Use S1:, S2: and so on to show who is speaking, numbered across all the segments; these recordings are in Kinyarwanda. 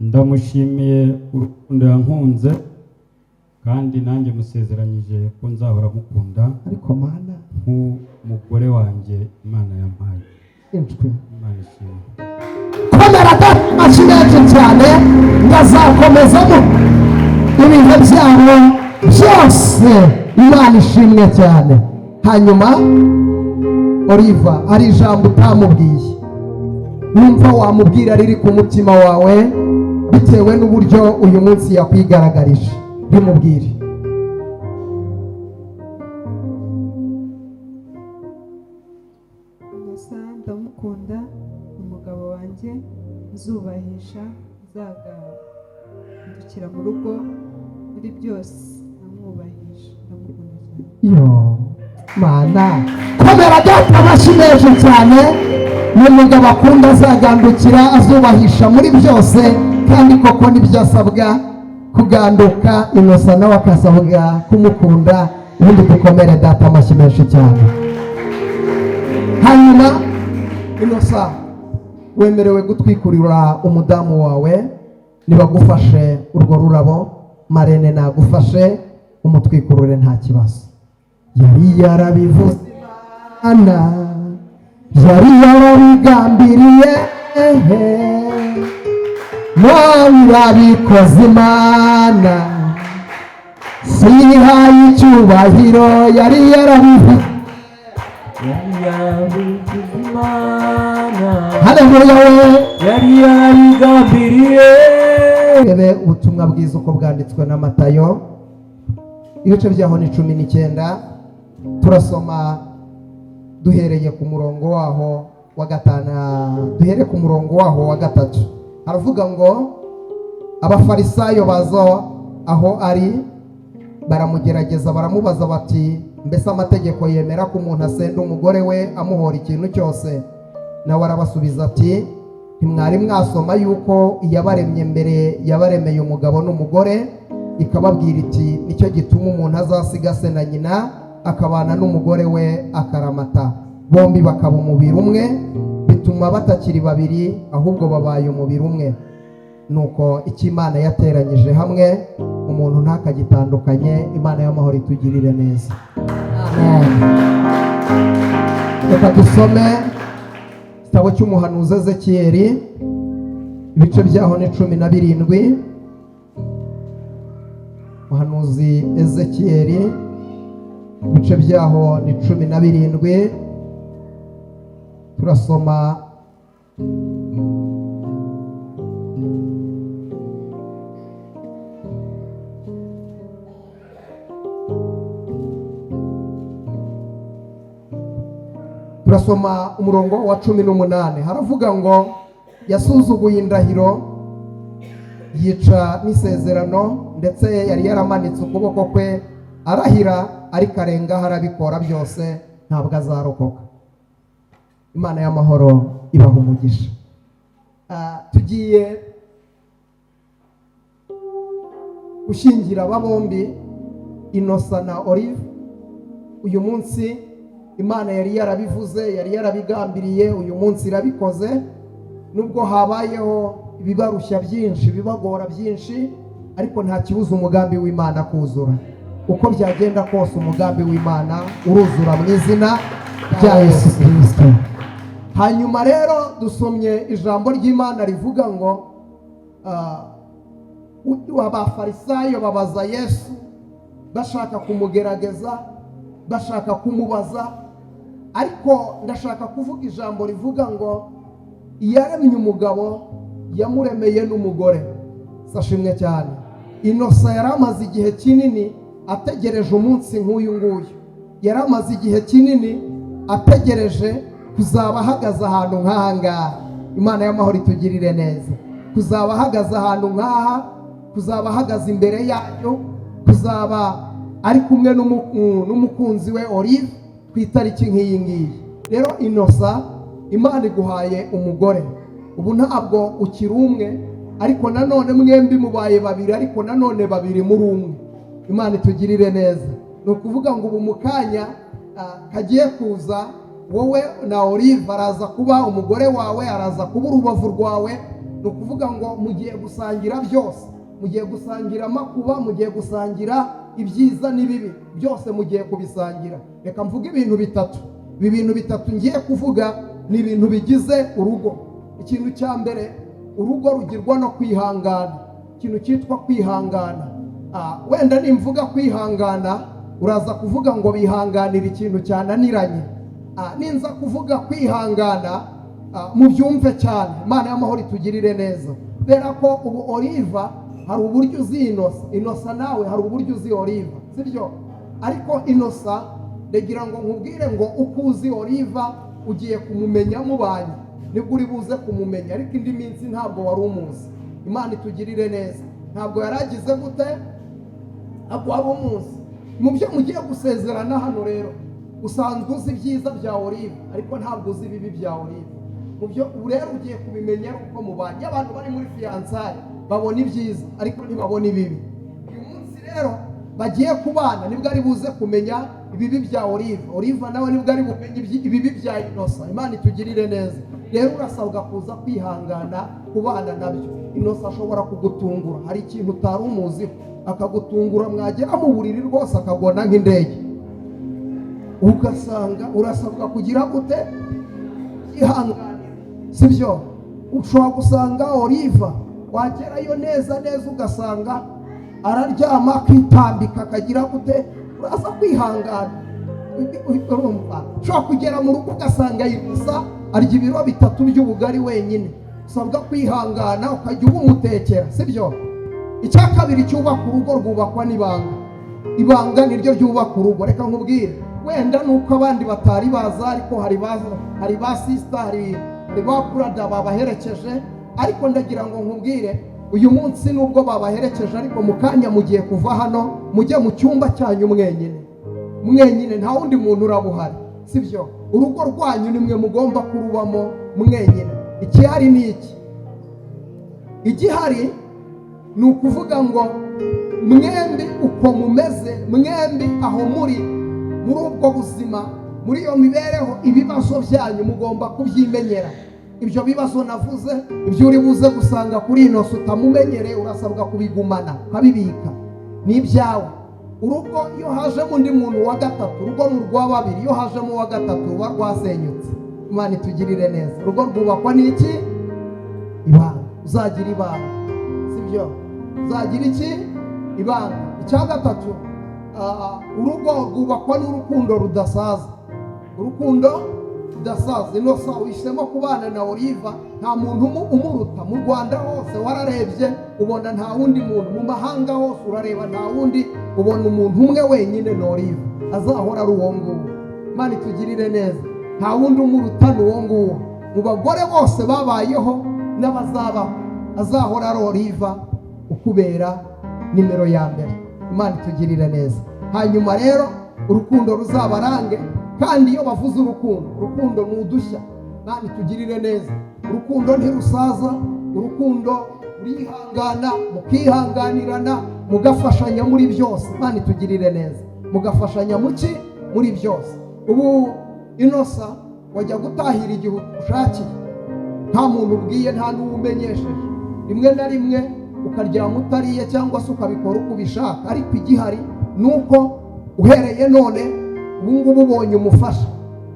S1: ndamushimiye urukundo yankunze kandi nanjye musezeranyije ko nzahora mukunda
S2: ariko mana
S1: nk'umugore wanjye Imana yampaye.
S2: inshwi
S1: Imana ishimwe.
S2: komera amashyi cyane ngazakomezamo ibihe byabo byose. Imana ishimwe cyane. Hanyuma Oliva, hari ijambo utamubwiye wumva wamubwira riri ku mutima wawe bitewe n'uburyo uyu munsi yakwigaragarisha, rimubwire.
S3: ndamukunda, umugabo wanjye nzubahisha, nzagandukira mu rugo muri byose namwubahisha, ndamukunda cyane.
S2: Yo mana, komera data amashyi menshi cyane. N'umugabo akunda azagandukira, azubahisha muri byose, kandi koko nibyo asabwa, kuganduka. Innocent nawe akasabwa kumukunda. Ubundi dukomere data amashyi menshi cyane. Hanyuma Innocent, wemerewe gutwikurira umudamu wawe. Nibagufashe urwo rurabo, Marene nagufashe umutwikurure nta kibazo. Yari yarabivuze Imana, yari yarabigambiriye, nawe urabikoze Imana, siyihaye icyubahiro. Yari yarabivuze
S4: Imana,
S2: haleluya we,
S4: yari yarabigambiriye.
S2: rebe ubutumwa bwiza uko bwanditswe na Matayo, ibice byaho ni 19. turasoma duhereye ku murongo waho wa 5, duhere ku murongo waho wa 3. haravuga ngo abafarisayo baza aho ari, baramugerageza, baramubaza bati, mbese amategeko yemera ko umuntu asenda umugore we amuhora ikintu cyose? Nawe arabasubiza ati, ntimwari mwasoma yuko iyabaremye mbere yabaremeye umugabo n'umugore, ikababwira iti, nicyo gituma umuntu azasiga se na nyina akabana n'umugore we akaramata, bombi bakaba umubiri umwe, bituma batakiri babiri ahubwo babaye umubiri umwe. Nuko icyo Imana yateranyije hamwe umuntu ntakagitandukanye. Imana y'amahoro itugirire neza. Amen. Reka dusome igitabo cy'umuhanuzi Ezekiyeli, ibice byaho ni 17. Umuhanuzi Ezekiyeli, ibice byaho ni 17. turasoma umurongo wa 18. haravuga ngo, yasuzuguye indahiro, yica n'isezerano, ndetse yari yaramanitse ukuboko kwe arahira, ariko arengaho arabikora byose, ntabwo azarokoka. Imana y'amahoro ibaha umugisha. Tugiye gushyingira aba bombi, Innocent na Olive. Uyu munsi Imana yari yarabivuze, yari yarabigambiriye, uyu munsi irabikoze. Nubwo habayeho ibibarushya byinshi, bibagora byinshi, ariko nta kibuza umugambi w'Imana kuzura. Uko byagenda kose umugambi w'Imana uruzura mu izina rya Yesu Kristo. Hanyuma rero dusomye ijambo ry'Imana rivuga ngo, abafarisayo babaza Yesu bashaka kumugerageza, bashaka kumubaza. Ariko ndashaka kuvuga ijambo rivuga ngo, yaremye umugabo yamuremeye n'umugore. Sashimwe cyane. Innocent yari amaze igihe kinini ategereje umunsi nk'uyu nguyu. Yari amaze igihe kinini ategereje kuzaba ahagaze ahantu nk'aha ngaha. Imana y'amahoro itugirire neza. Kuzaba ahagaze ahantu nk'aha, kuzaba ahagaze imbere yayo, kuzaba ari kumwe n'umukunzi we Olive ku itariki nk'iyi ngiyi. Rero Innocent, Imana iguhaye umugore. Ubu ntabwo ukiri umwe, ariko nanone mwembi mubaye babiri, ariko nanone babiri muri umwe. Imana itugirire neza. Ni ukuvuga ngo ubu mu kanya kagiye kuza wowe na Olive araza kuba umugore wawe, araza kuba urubavu rwawe. Ni ukuvuga ngo mugiye gusangira byose, mugiye gusangira amakuba, mugiye gusangira ibyiza n'ibibi, byose mugiye kubisangira. Reka mvuge ibintu bitatu. Ibi bintu bitatu ngiye kuvuga ni ibintu bigize urugo. Ikintu cya mbere, urugo rugirwa no kwihangana. Ikintu cyitwa kwihangana. Wenda nimvuga kwihangana uraza kuvuga ngo bihanganira ikintu cyananiranye. Ninza kuvuga kwihangana mubyumve cyane. Imana y'amahoro itugirire neza. Kubera ko ubu Olive hari uburyo uzi Inosa nawe hari uburyo uzi Olive, sibyo? Ariko Inosa ndagira ngo nkubwire ngo uko uzi Olive ugiye kumumenya mubanye, nibwo uri buze kumumenya. Ariko indi minsi ntabwo wari umuzi. Imana itugirire neza. Ntabwo yaragize gute? Ntabwo wari umuzi. Mu byo mugiye gusezerana hano rero usanzwe uzi ibyiza bya Olive, ariko ntabwo uzi ibibi bya Olive. Mu byo rero ugiye kubimenya uko mubanye. Abantu bari muri fiyansaye babona ibyiza ariko ntibabona ibibi. Uyu munsi rero bagiye kubana nibwo ari buze kumenya ibibi bya Olive. Olive nawe nibwo ari bumenye ibibi bya Inosa. Imana itugirire neza. Rero urasabwa kuza kwihangana kubana nabyo. Inosa ashobora kugutungura, hari ikintu utari umuziho akagutungura, mwagera mu buriri rwose akagona nk'indege, ugasanga urasabwa kugira gute? Ihangane, sibyo? Ushobora gusanga Olive wagerayo neza ugasanga araryama akitambika akagira gute? Uraza kwihangana. Ushobora kugera mu rugo ugasanga Inosa arya ibiro 3 by'ubugari wenyine. Usabwa kwihangana ukajya ubumutekera, sibyo? Icya kabiri cyubaka urugo rwubakwa n'ibanga. Ibanga niryo ryubaka urugo. Reka nkubwire, wenda nuko abandi batari baza, ariko hari ba sister, hari ba brother babaherekeje. Ariko ndagira ngo nkubwire, uyu munsi nubwo babaherekeje, ariko mukanya mugiye kuva hano mujye mu cyumba cyanyu mwenyine, nta wundi muntu urabuhari, sibyo? Urugo rwanyu nimwe mugomba kurubamo mwenyine. Ikihari ni iki? Igihari ni ukuvuga ngo mwembi uko mumeze, mwembi aho muri ubwo buzima, muri iyo mibereho, ibibazo byanyu mugomba kubyimenyera. Ibyo bibazo navuze, ibyo uri buze gusanga kuri Inosa utamumenyere, urasabwa kubigumana ukabibika, ni ibyawe. Urugo iyo hajemo undi muntu wa gatatu, urugo ni urwa babiri. Iyo hajemo uwa gatatu ruba rwasenyutse. Imana itugirire neza. Urugo rwubakwa n'iki? Ibanga. Uzagira ibanga, sibyo? Uzagira iki? Ibanga. Icya gatatu, urugo rwubakwa n'urukundo rudasaza. Urukundo rudasaza. Inosa uhisemo kubana na Olive, nta muntu umuruta. Mu Rwanda hose wararebye ubona nta wundi muntu, mu mahanga hose urareba nta wundi, ubona umuntu umwe wenyine ni Olive. Azahora ari uwo nguwo. Imana itugirire neza. Nta wundi umuruta ni uwo nguwo. Mu bagore bose babayeho n'abazabaho, azahora ari Olive ukubera nimero ya mbere. Imana itugirire neza. Hanyuma rero urukundo ruzabarange. Kandi iyo bavuze urukundo ni udushya. Imana itugirire neza. Urukundo ntirusaza. Urukundo rurihangana, mukihanganirana, mugafashanya muri byose. Imana itugirire neza. Mugafashanya muri byose. Ubu Inosa wajya gutahira igihe ushakiye, nta muntu ubwiye, nta n'uwumenyesheje. Rimwe na rimwe ukaryama utariye cyangwa se ukabikora uko ubishaka. Ariko igihari ni uko uhereye none ubu ngubu ubonye umufasha,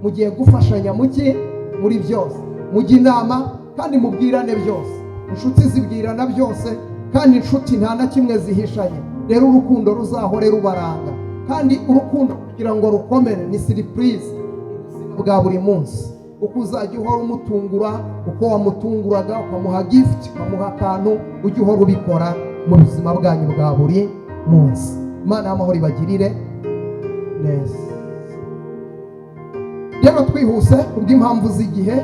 S2: mugiye gufashanya muri byose. Mujya inama kandi mubwirane byose. Inshuti zibwirana byose, kandi inshuti nta na kimwe zihishanye. Rero urukundo ruzahore rubaranga. Kandi urukundo kugira ngo rukomere ni surprise bwa buri munsi. Uko uzajya uhora umutungura, uko wamutunguraga ukamuha gift, ukamuha akantu, ujye uhora ubikora mu buzima bwanyu bwa buri munsi. Imana y'amahoro ibagirire neza. Rero twihuse kubw'impamvu z'igihe,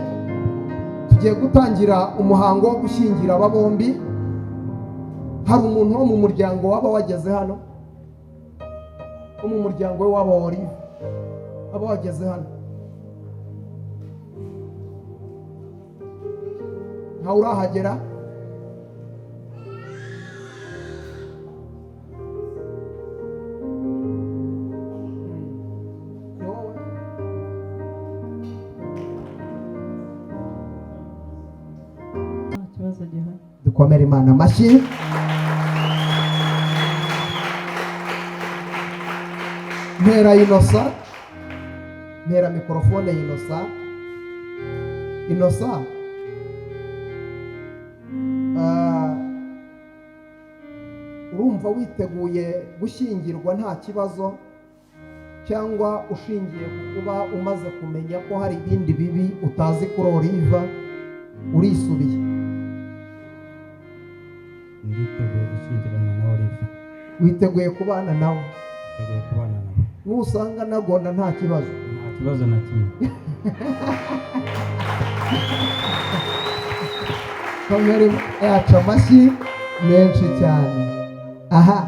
S2: tugiye gutangira umuhango wo gushyingira aba bombi. Hari umuntu wo mu muryango waba wageze hano, wo mu muryango we waba Olive aba wageze hano? Nta urahagera?
S3: kibazo gihari.
S2: dukomere Imana amashyi. Mpera Innocent, mpera mikorofone Innocent. Innocent, urumva witeguye gushyingirwa nta kibazo, cyangwa ushingiye ku kuba umaze kumenya ko hari ibindi bibi utazi kuri Oliva urisubiye?
S1: nditeguye gushyingiranwa na Oliva.
S2: Witeguye kubana nawe?
S1: Nditeguye kubana nawe.
S2: Nusanga nagona nta kibazo?
S1: Nta kibazo na kimwe.
S2: Kamere yacu amashyi menshi cyane. Aha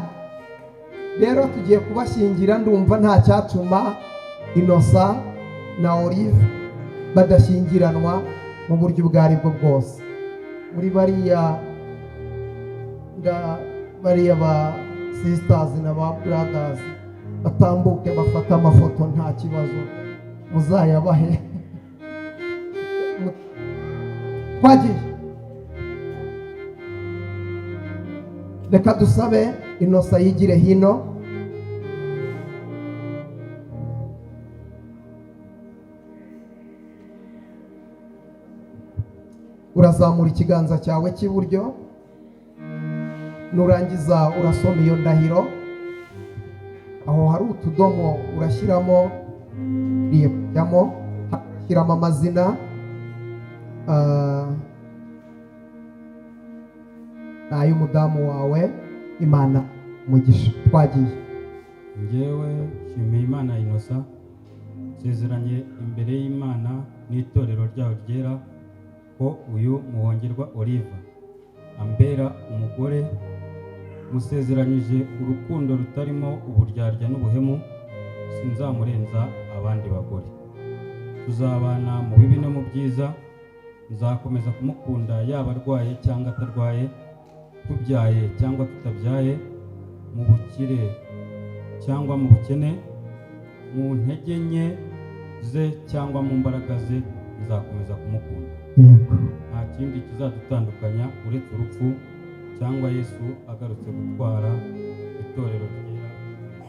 S2: rero tugiye kubashyingira, ndumva nta cyatuma Innocent na Olive badashyingiranwa mu buryo ubwo ari bwo bwose. Muri bariya ba sisters na ba brothers batambuke bafata amafoto nta kibazo, muzayabahe. Twagiye, reka dusabe Innocent yigire hino. Urazamura ikiganza cyawe cy'iburyo, nurangiza urasoma iyo ndahiro. Aho hari utudomo urashyiramo, hashyiramo amazina n'ay'umudamu wawe. Imana umugisha. Twagiye.
S1: Njyewe nshimiye Imana Innocent, nsezeranye imbere y'Imana n'itorero ryayo ryera ko uyu muhongerwa Oliva ambera umugore. Musezeranyije urukundo rutarimo uburyarya n'ubuhemu, sinzamurenza abandi bagore. Tuzabana mu bibi no mu byiza, nzakomeza kumukunda yaba arwaye cyangwa atarwaye, tubyaye cyangwa tutabyaye, mu bukire cyangwa mu bukene, mu ntege nke ze cyangwa mu mbaraga ze, nzakomeza kumukunda. Nta kindi kizadutandukanya uretse urupfu cyangwa Yesu agarutse gutwara itorero ryera.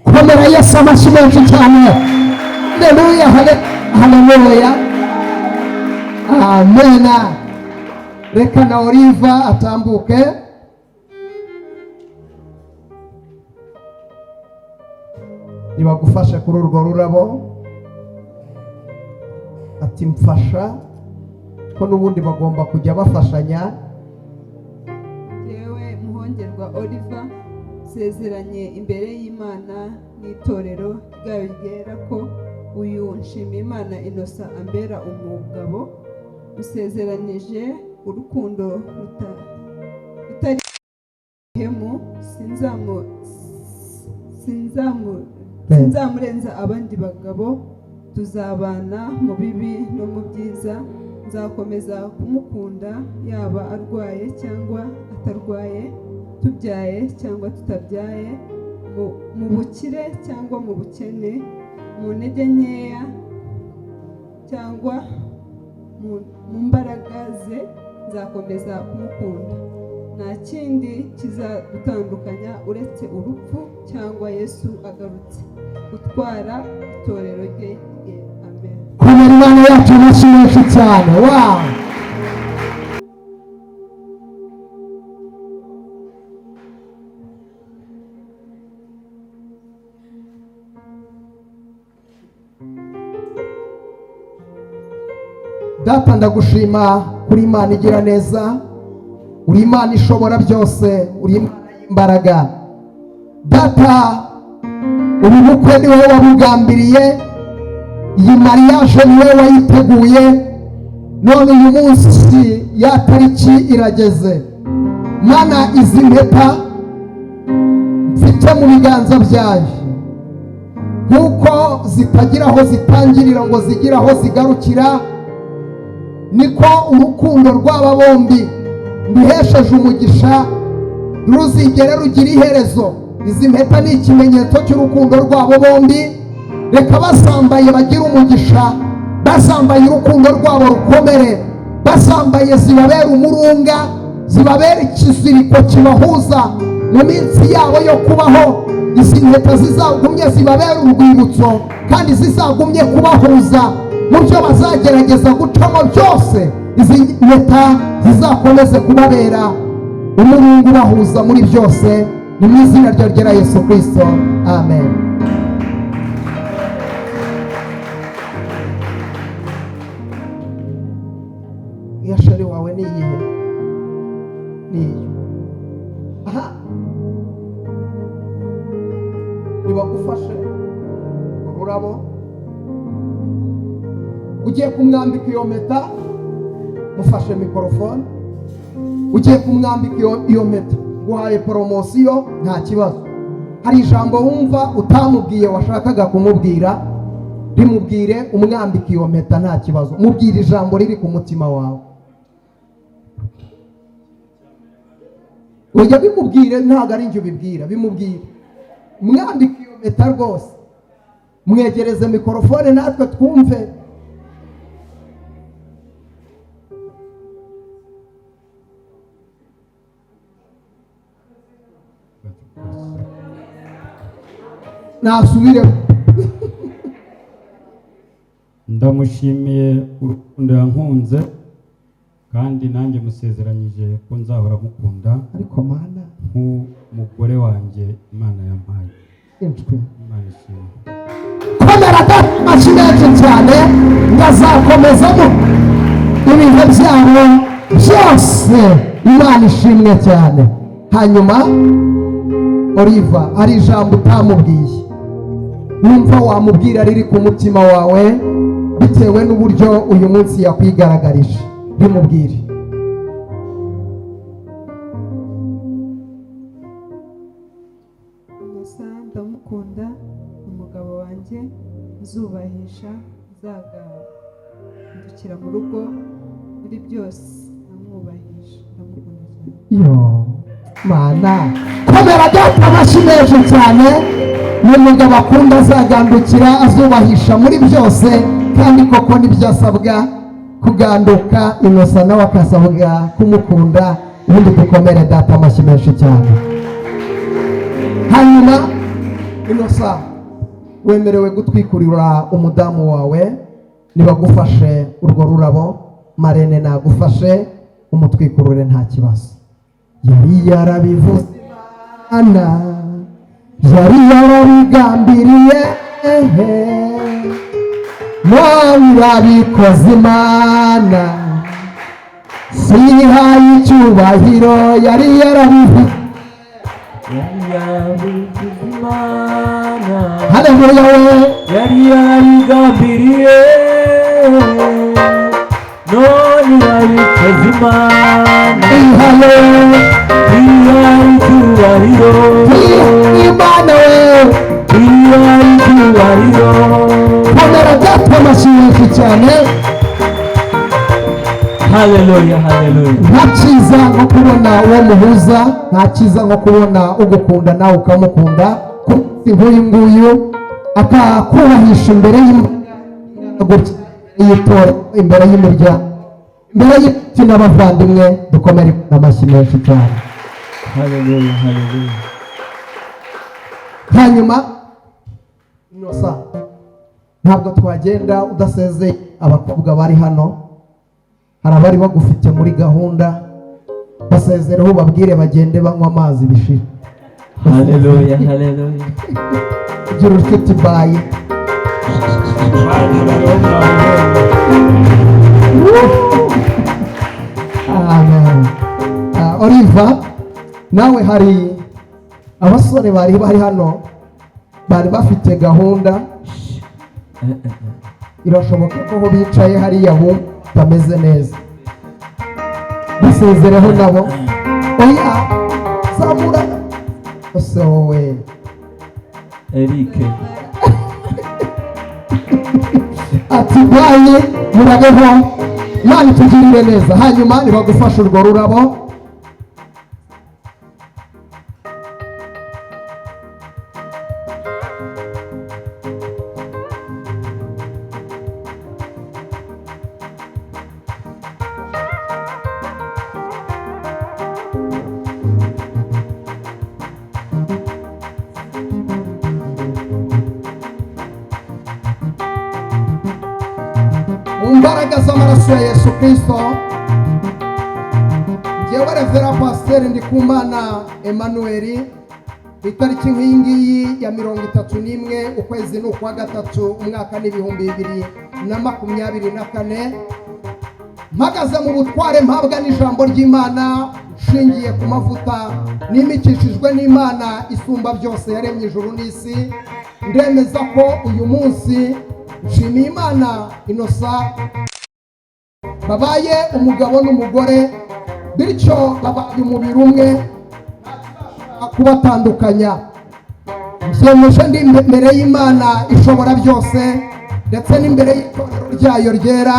S2: Komera Yesu amashyi menshi cyane. Haleluya, haleluya, amen. Reka na Oliva atambuke. Nibagufashe kuri urwo rurabo, ati mfasha, ko n'ubundi bagomba kujya bafashanya.
S3: Yewe muhongerwa Oliva, sezeranye imbere y'Imana n'itorero ryayo ryera ko uyu Nshimiyimana Innocent ambera umugabo. Usezeranije urukundo rutari hemu, sinzamurenza abandi bagabo. Tuzabana mu bibi no mu byiza, nzakomeza kumukunda yaba arwaye cyangwa atarwaye, tubyaye cyangwa tutabyaye, mu bukire cyangwa mu bukene, mu ntege nkeya cyangwa mu mbaraga ze, nzakomeza kumukunda. Nta kindi kizadutandukanya uretse urupfu cyangwa Yesu agarutse gutwara itorero rye. Amen.
S2: Komera Imana yacu amashyi menshi cyane. Wow. Data, ndagushima kuri Imana igira neza, uri Imana ishobora byose, uri Imana y'imbaraga. Data, ubu bukwe ni wowe wabugambiriye, iyi mariage ni wowe wayiteguye, none uyu munsi ya tariki irageze. Mana, izi mpeta mfite mu biganza byayo, nk'uko zitagira aho zitangirira ngo zigire aho zigarukira, niko urukundo rw'aba bombi nduhesheje umugisha ruzigere rugira iherezo. Izi mpeta ni ikimenyetso cy'urukundo rw'abo bombi. Reka basambaye bagire umugisha, basambaye urukundo rwabo rukomere, basambaye zibabera umurunga, zibabera ikiziriko kibahuza mu minsi yabo yo kubaho. Izi mpeta zizagumye zibabera urwibutso kandi zizagumye kubahuza mu byo bazagerageza gucamo byose. Izi mpeta zizakomeze kubabera umurungu ubahuza muri byose, ni mu izina rya Yesu Kristo, amen. Iyashari wawe ni iyihe? Ni iyo. Aha, nibagufashe ururabo, ugiye kumwambika iyo mpeta, mufashe mikorofone, ugiye kumwambika iyo mpeta, guhaye poromosiyo, nta kibazo. Hari ijambo wumva utamubwiye washakaga kumubwira, rimubwire, umwambika iyo mpeta, nta kibazo. Mubwire ijambo riri ku mutima wawe. Ujya bimubwire, ntabwo ari njye ubibwira, bimubwire. Mwambika iyo mpeta rwose, mwegereze mikorofone natwe twumve. Nasubire.
S1: Ndamushimiye urukundo yankunze, kandi nanjye musezeranyije ko nzahora mukunda
S2: Ariko mana,
S1: nk'umugore wanjye Imana yampaye.
S2: inshwe
S1: Imana ishimwe.
S2: komera amashyi menshi cyane, ngazakomezamo ibihe byabo byose. Imana ishimwe cyane. Hanyuma Oliva, hari ijambo utamubwiye wumva wamubwira riri ku mutima wawe bitewe n'uburyo uyu munsi yakwigaragaje, rimubwire.
S3: Musa ndamukunda, umugabo wanjye nzubahisha, nzagandukira mu rugo muri byose, namwubahisha, ndamukunda cyane.
S2: Yo mana, komera data amashyi menshi cyane. N'umugabo akunda azagandukira, azubahisha muri byose, kandi koko nibyo asabwa, kuganduka. Inosa nawe akasabwa kumukunda. Ubundi dukomere data amashyi menshi cyane. Hanyuma Inosa, wemerewe gutwikurira umudamu wawe. Nibagufashe urwo rurabo, Marene nagufashe umutwikurure, nta kibazo. Yari yarabivuze Imana, yari yarabigambiriye, nawe urabikoze Imana, sihaye icyubahiro. Yari yarabivuze, haleluya we,
S4: yari yarabigambiriye, none yabikoze Imana,
S2: ihale
S4: ihaye icyubahiro,
S2: Imana we,
S4: ihaye icyubahiro.
S2: komera data amashyi menshi cyane.
S4: Haleluya, haleluya.
S2: Nta cyiza nko kubona uwo muhuza, nta cyiza nko kubona ugukunda nawe ukamukunda. Nk'uyu nguyu akakubahisha imbere y'itora, imbere y'umuryango, imbere y'ibiti n'abavandimwe. Dukomere amashyi menshi cyane.
S4: Haleluya, haleluya.
S2: Hanyuma Inosa, ntabwo twagenda udasezeye abakobwa bari hano. Hari abari bagufite muri gahunda, basezereho ubabwire bagende banywa amazi bishira.
S4: Haleluya, haleluya.
S2: Gira urucuti bayi. Amen. Oliva, nawe hari abasore bari hano, bari bafite gahunda. Irashoboka ko aho bicaye hariya bameze neza. Basezereho nabo. Oya, zamura ose wowe
S4: Eric.
S2: ati bayi murabeho, Imana itugirire neza. Hanyuma nibagufasha urwo rurabo. mbaraga z'amaraso ya Yesu Kristo, njyewe Revera Pasiteri Ndikumana Emmanuel, itariki nk'iyi ngiyi ya 31 ukwezi n'ukwa gatatu umwaka n'ibihumbi 2024, mpagaze mu butware mpabwa n'ijambo ry'Imana, nshingiye ku mavuta n'imikishijwe n'Imana isumba byose yaremye ijuru n'isi. Ndemeza ko uyu munsi nshimiye Imana Innocent babaye umugabo n'umugore, bityo babaye umubiri umwe kubatandukanya. Byemeje ndi imbere y'Imana ishobora byose ndetse n'imbere y'itorero ryayo ryera,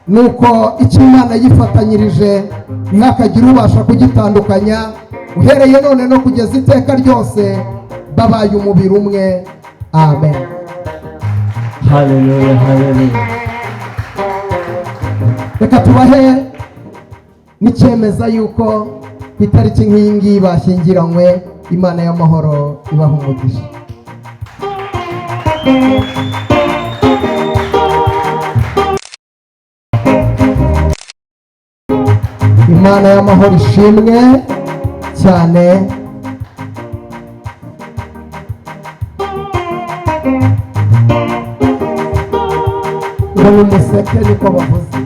S2: nuko icyo Imana yifatanyirije ntihakagire ubasha kugitandukanya. Uhereye none no kugeza iteka ryose babaye umubiri umwe. Amen.
S4: Hallelujah, hallelujah.
S2: Reka tubahe n'icyemeza yuko ku itariki nk'iyi ngiyi bashyingiranywe. Imana y'amahoro ibaha umugisha. Imana y'amahoro ishimwe cyane. ngo nimuseke niko bavuze.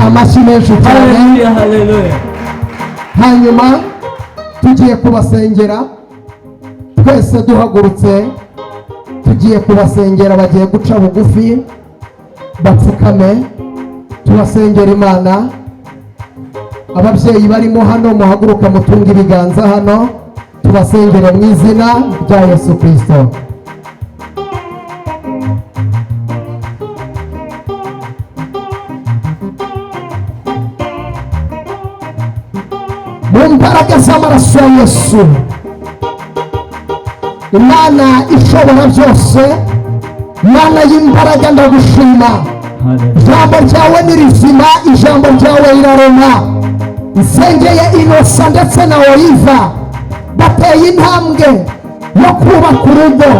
S2: Amashyi menshi cyane.
S4: Hallelujah, hallelujah.
S2: Hanyuma tugiye kubasengera, twese duhagurutse tugiye kubasengera. Bagiye guca bugufi bapfukame tubasengera Imana. Ababyeyi barimo hano muhaguruka mutunga ibiganza hano tubasengere mu izina rya Yesu Kristo. Mu mbaraga z'amaraso ya Yesu, Imana ishobora byose, Imana y'imbaraga ndagushima. Ijambo ryawe ni rizima, ijambo ryawe rirarema. Nsengeye Innocent ndetse na Oliva bateye intambwe yo kubaka urugo.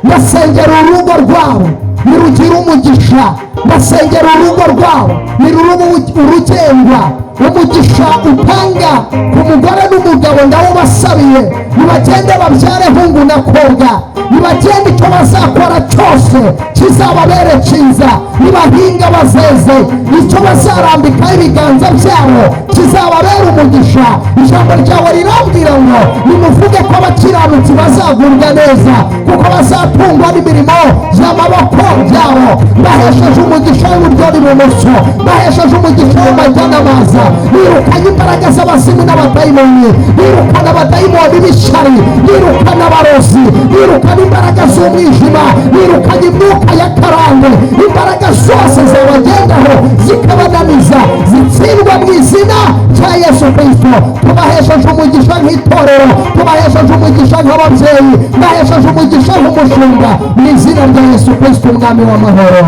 S2: Ndasengera urugo rwabo nirugire umugisha. Ndasengera urugo rwabo nirube urugengwa. Umugisha utanga ku mugore n'umugabo ndawubasabiye. Nibagende babyare hungu na kobwa. Nibagende icyo bazakora cyose kizababere cyiza. Nibahinga bazeze, icyo bazarambikaho ibiganza byabo kizababera umugisha. Ijambo ryawe rirambwira ngo nimuvuge ko abakiranutsi bazagubwa neza, kuko bazatungwa n'imirimo y'amaboko yabo. Bahesheje umugisha w'iburyo n'ibumoso, bahesheje umugisha w'amajya n'amaza. Nirukanye imbaraga z'abasimu n'abadayimoni, nirukana abadayimoni b'ishyari, nirukana abarozi, nirukana imbaraga z'umwijima, nirukanye imyuka ya karande. Imbaraga zose zabagendaho zikabananiza zitsindwa mu izina rya Yesu Kristo. Tubahesheje umugisha nk'itorero, tubahesheje umugisha nk'ababyeyi, tubahesheje umugisha nk'umushumba mu izina rya Yesu Kristo umwami w'amahoro.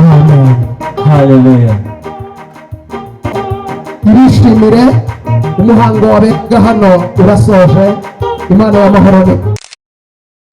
S2: Amen.
S4: Hallelujah.
S2: Ibishimire umuhango wabega hano urasoje. Imana y'amahoro